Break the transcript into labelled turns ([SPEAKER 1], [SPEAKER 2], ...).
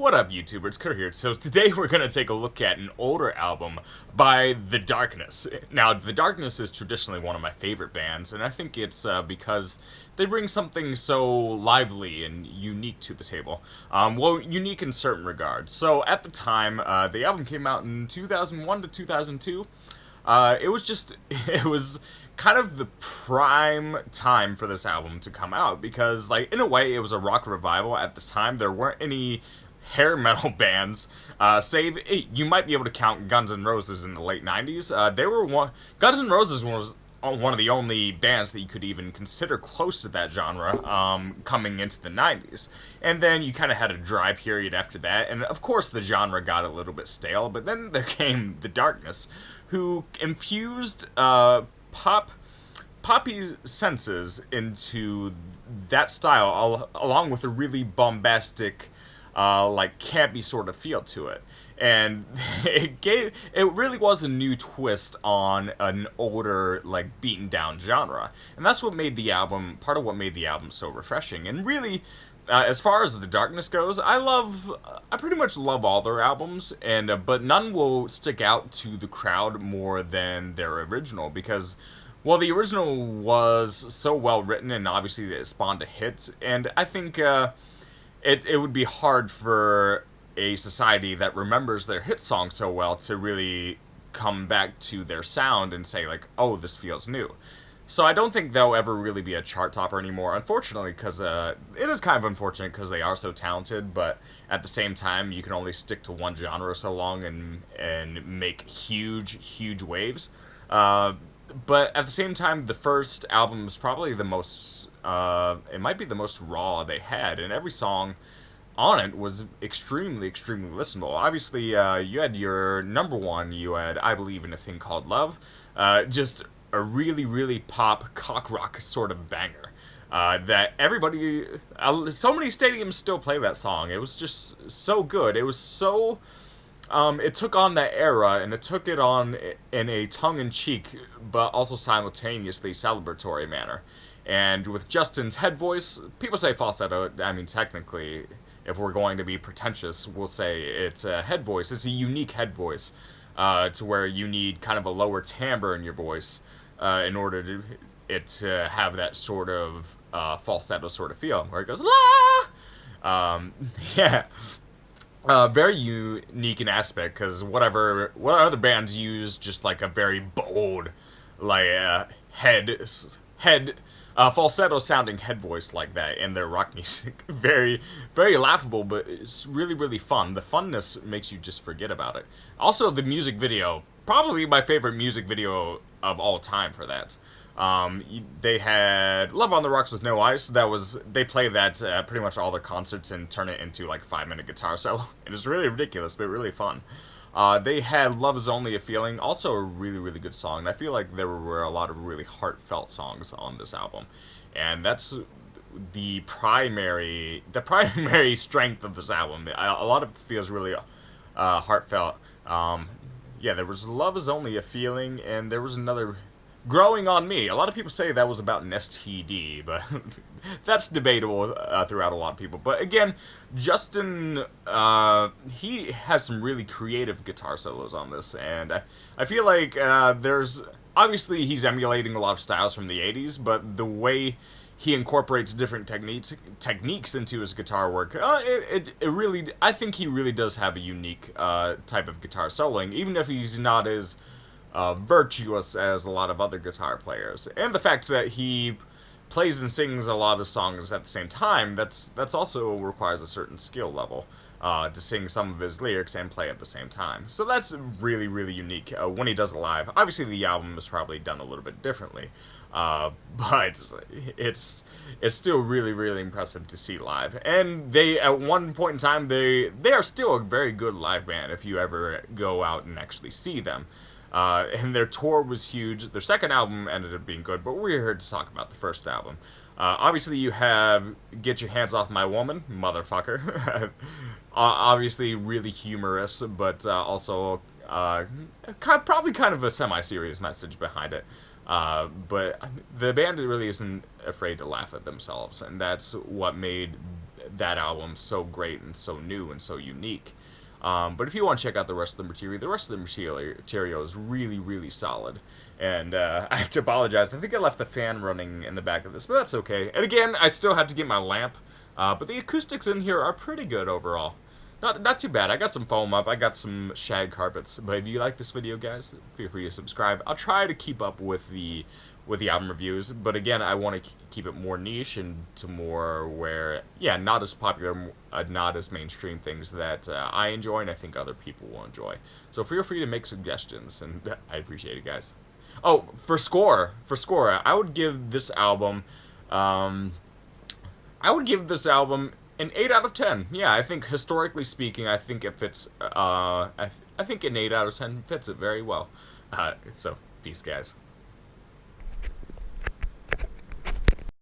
[SPEAKER 1] What up, YouTuber? It's Kurt here. So today we're going to take a look at an older album by The Darkness. Now, The Darkness is traditionally one of my favorite bands, and I think it's because they bring something so lively and unique to the table. Well, unique in certain regards. So at the time, the album came out in 2001 to 2002. It was kind of the prime time for this album to come out because, like, in a way, it was a rock revival at the time. There weren't any hair metal bands, save you might be able to count Guns N' Roses in the late 90s. Guns N' Roses was one of the only bands that you could even consider close to that genre coming into the 90s. And then you kind of had a dry period after that, and of course the genre got a little bit stale, but then there came The Darkness, who infused poppy senses into that style, along with a really bombastic, like campy sort of feel to it. And it really was a new twist on an older, like, beaten down genre. And that's what made the album, part of what made the album so refreshing. And really, as far as The Darkness goes, I pretty much love all their albums, but none will stick out to the crowd more than their original, because, well, the original was so well written, and obviously it spawned a hit, and I think it would be hard for a society that remembers their hit song so well to really come back to their sound and say, like, oh, this feels new. So I don't think they'll ever really be a chart topper anymore, unfortunately, because it is kind of unfortunate because they are so talented, but at the same time, you can only stick to one genre so long and make huge waves. But at the same time, the first album is probably the most, it might be the most raw they had, and every song on it was extremely listenable. Obviously, you had your number one, you had I Believe in a Thing Called Love, just a really pop cock rock sort of banger. That everybody, so many stadiums still play that song. It was just so good. It was so, it took on that era, and it took it on in a tongue-in-cheek, but also simultaneously celebratory manner. And with Justin's head voice, people say falsetto, I mean, technically, if we're going to be pretentious, we'll say it's a head voice. It's a unique head voice, to where you need kind of a lower timbre in your voice, in order to have that sort of falsetto sort of feel, where it goes, la! Yeah. Very unique in aspect, because what other bands use just like a very bold, like, falsetto sounding head voice like that in their rock music. Very laughable, but it's really fun. The funness makes you just forget about it. Also, the music video, probably my favorite music video of all time for that. They had Love on the Rocks with No Ice. They play that at pretty much all their concerts and turn it into like 5-minute guitar solo. It is really ridiculous, but really fun. They had Love Is Only a Feeling, also a really good song. And I feel like there were a lot of really heartfelt songs on this album, and that's the primary strength of this album. A lot of it feels really heartfelt. Yeah, there was Love Is Only a Feeling, and there was another, Growing on Me. A lot of people say that was about an STD, but that's debatable throughout a lot of people. But again, Justin, he has some really creative guitar solos on this, and I feel like obviously he's emulating a lot of styles from the 80s, but the way he incorporates different techniques into his guitar work, I think he really does have a unique type of guitar soloing, even if he's not as virtuous as a lot of other guitar players. And the fact that he plays and sings a lot of songs at the same time, that's also requires a certain skill level to sing some of his lyrics and play at the same time. So that's really unique when he does it live. Obviously the album is probably done a little bit differently, but it's still really impressive to see live. And they, at one point in time, they are still a very good live band if you ever go out and actually see them. And their tour was huge. Their second album ended up being good, but we're here to talk about the first album. Obviously, you have Get Your Hands Off My Woman, motherfucker. Obviously, really humorous, but also probably kind of a semi-serious message behind it. But the band really isn't afraid to laugh at themselves, and that's what made that album so great and so new and so unique. But if you want to check out the rest of the rest of the material is really, really solid. And I have to apologize. I think I left the fan running in the back of this, but that's okay. And again, I still have to get my lamp. But the acoustics in here are pretty good overall. Not too bad. I got some foam up. I got some shag carpets. But if you like this video, guys, feel free to subscribe. I'll try to keep up with the album reviews. But again, I want to keep it more niche and to more where, yeah, not as popular, not as mainstream things that I enjoy and I think other people will enjoy. So feel free to make suggestions, and I appreciate it, guys. Oh, for score, I would give this album, an 8 out of 10. Yeah, I think historically speaking, I think it fits. I think an 8 out of 10 fits it very well. So, peace, guys.